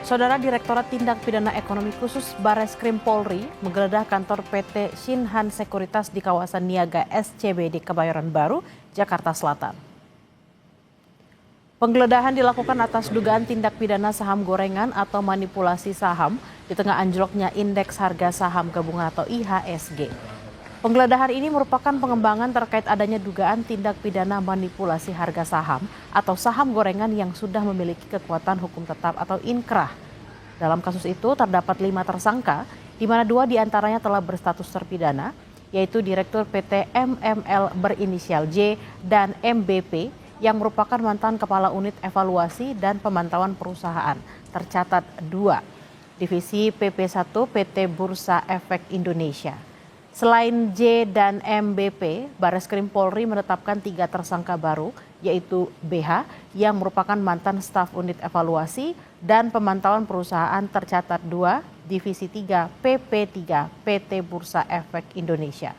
Saudara Direktorat Tindak Pidana Ekonomi Khusus Bareskrim Polri menggeledah kantor PT Shinhan Sekuritas di kawasan Niaga SCBD Kebayoran Baru, Jakarta Selatan. Penggeledahan dilakukan atas dugaan tindak pidana saham gorengan atau manipulasi saham di tengah anjloknya indeks harga saham gabungan atau IHSG. Penggeledahan ini merupakan pengembangan terkait adanya dugaan tindak pidana manipulasi harga saham atau saham gorengan yang sudah memiliki kekuatan hukum tetap atau inkrah. Dalam kasus itu terdapat 5 tersangka, di mana 2 diantaranya telah berstatus terpidana, yaitu Direktur PT MML berinisial J dan MBP yang merupakan mantan Kepala Unit Evaluasi dan Pemantauan Perusahaan, tercatat 2, Divisi PP1 PT Bursa Efek Indonesia. Selain J dan MBP, Bareskrim Polri menetapkan 3 tersangka baru, yaitu BH yang merupakan mantan staf unit evaluasi dan pemantauan perusahaan tercatat 2, Divisi 3 PP3 PT Bursa Efek Indonesia.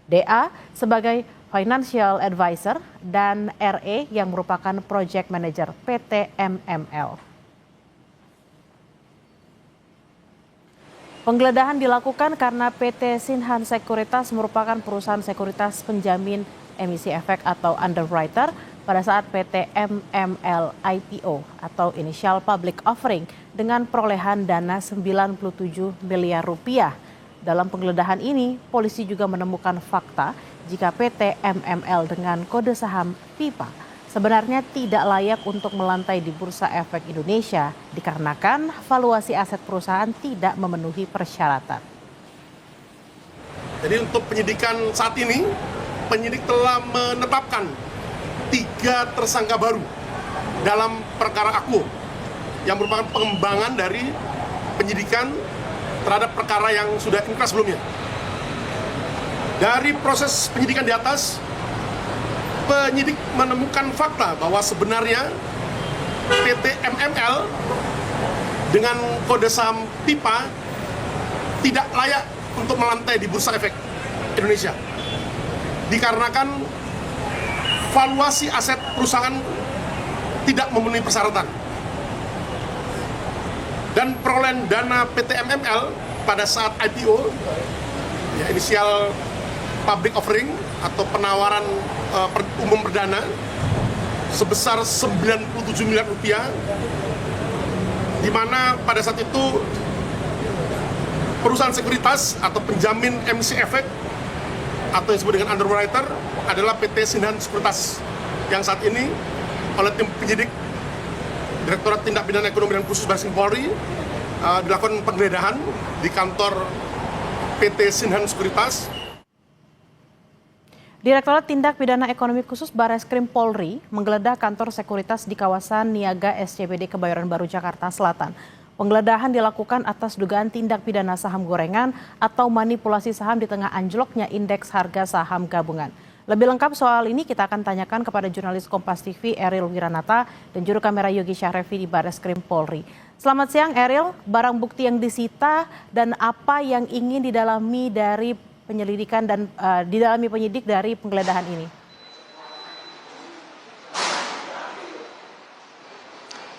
DA sebagai Financial Advisor dan RE yang merupakan Project Manager PT MML. Penggeledahan dilakukan karena PT Shinhan Sekuritas merupakan perusahaan sekuritas penjamin emisi efek atau underwriter pada saat PT MML IPO atau Initial Public Offering dengan perolehan dana 97 miliar rupiah. Dalam penggeledahan ini, polisi juga menemukan fakta jika PT MML dengan kode saham PIPA sebenarnya tidak layak untuk melantai di Bursa Efek Indonesia dikarenakan valuasi aset perusahaan tidak memenuhi persyaratan. Jadi untuk penyidikan saat ini, penyidik telah menetapkan 3 tersangka baru dalam perkara Akuo yang merupakan pengembangan dari penyidikan terhadap perkara yang sudah inkrah sebelumnya. Dari proses penyidikan di atas, penyidik menemukan fakta bahwa sebenarnya PT MML dengan kode saham PIPA tidak layak untuk melantai di Bursa Efek Indonesia. Dikarenakan valuasi aset perusahaan tidak memenuhi persyaratan. Dan perolehan dana PT MML pada saat IPO, ya, inisial public offering atau penawaran umum perdana sebesar 97 miliar rupiah, di mana pada saat itu perusahaan sekuritas atau penjamin emisi efek atau yang disebut dengan underwriter adalah PT Shinhan Sekuritas yang saat ini oleh tim penyidik Direktorat Tindak Pidana Ekonomi dan Khusus Bareskrim Polri dilakukan penggeledahan di kantor PT Shinhan Sekuritas. Direktorat Tindak Pidana Ekonomi Khusus Bareskrim Polri menggeledah kantor sekuritas di kawasan Niaga SCBD Kebayoran Baru, Jakarta Selatan. Penggeledahan dilakukan atas dugaan tindak pidana saham gorengan atau manipulasi saham di tengah anjloknya indeks harga saham gabungan. Lebih lengkap soal ini kita akan tanyakan kepada jurnalis Kompas TV Eril Wiranata dan juru kamera Yogi Syahrevi di Bareskrim Polri. Selamat siang Eril, barang bukti yang disita dan apa yang ingin didalami dari penyelidikan dan didalami penyidik dari penggeledahan ini?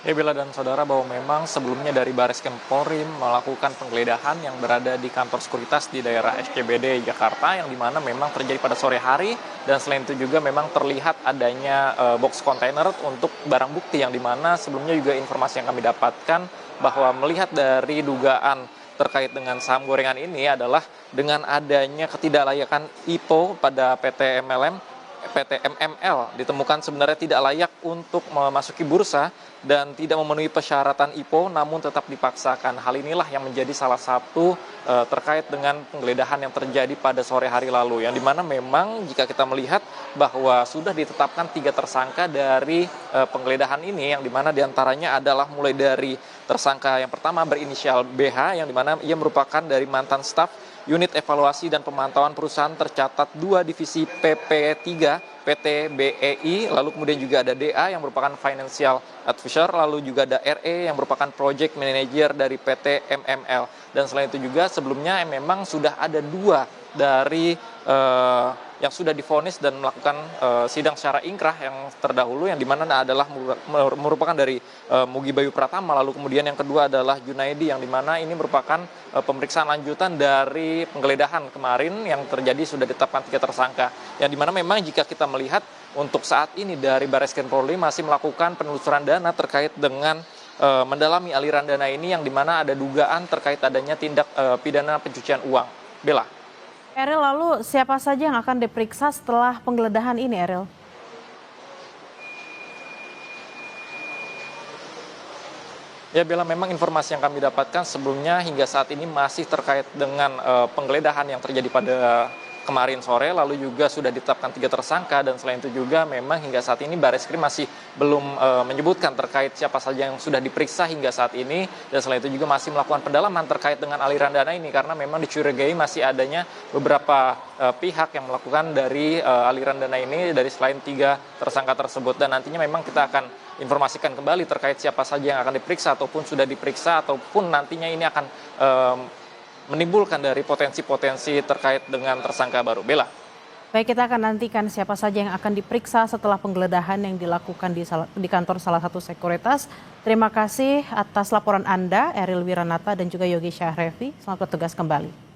Ya Bella dan saudara, bahwa memang sebelumnya dari Bareskrim Polri melakukan penggeledahan yang berada di kantor sekuritas di daerah SCBD Jakarta yang dimana memang terjadi pada sore hari, dan selain itu juga memang terlihat adanya box kontainer untuk barang bukti yang dimana sebelumnya juga informasi yang kami dapatkan bahwa melihat dari dugaan terkait dengan saham gorengan ini adalah dengan adanya ketidaklayakan IPO pada PT MML ditemukan sebenarnya tidak layak untuk memasuki bursa dan tidak memenuhi persyaratan IPO namun tetap dipaksakan. Hal inilah yang menjadi salah satu terkait dengan penggeledahan yang terjadi pada sore hari lalu, yang dimana memang jika kita melihat bahwa sudah ditetapkan 3 tersangka dari penggeledahan ini, yang dimana diantaranya adalah mulai dari tersangka yang pertama berinisial BH yang dimana ia merupakan dari mantan staf Unit Evaluasi dan Pemantauan Perusahaan tercatat 2 Divisi PP3 PT BEI, lalu kemudian juga ada DA yang merupakan financial advisor, lalu juga ada RE yang merupakan project manager dari PT MML. Dan selain itu juga sebelumnya memang sudah ada 2 dari yang sudah divonis dan melakukan sidang secara ingkrah yang terdahulu, yang dimana adalah merupakan dari Mugi Bayu Pratama, lalu kemudian yang kedua adalah Junaidi, yang dimana ini merupakan pemeriksaan lanjutan dari penggeledahan kemarin yang terjadi, sudah ditetapkan 3 tersangka, yang dimana memang jika kita melihat untuk saat ini dari Barreskrim Polri masih melakukan penelusuran dana terkait dengan mendalami aliran dana ini, yang dimana ada dugaan terkait adanya tindak pidana pencucian uang. Bella. Eril, lalu siapa saja yang akan diperiksa setelah penggeledahan ini, Eril? Ya Bella, memang informasi yang kami dapatkan sebelumnya hingga saat ini masih terkait dengan penggeledahan yang terjadi pada kemarin sore, lalu juga sudah ditetapkan 3 tersangka, dan selain itu juga memang hingga saat ini Barreskrim masih belum menyebutkan terkait siapa saja yang sudah diperiksa hingga saat ini, dan selain itu juga masih melakukan pendalaman terkait dengan aliran dana ini, karena memang dicurigai masih adanya beberapa pihak yang melakukan dari aliran dana ini dari selain 3 tersangka tersebut, dan nantinya memang kita akan informasikan kembali terkait siapa saja yang akan diperiksa ataupun sudah diperiksa, ataupun nantinya ini akan menimbulkan dari potensi-potensi terkait dengan tersangka baru. Bella. Baik, kita akan nantikan siapa saja yang akan diperiksa setelah penggeledahan yang dilakukan di kantor salah satu sekuritas. Terima kasih atas laporan Anda, Eril Wiranata dan juga Yogi Syahrevi. Selamat bertugas kembali.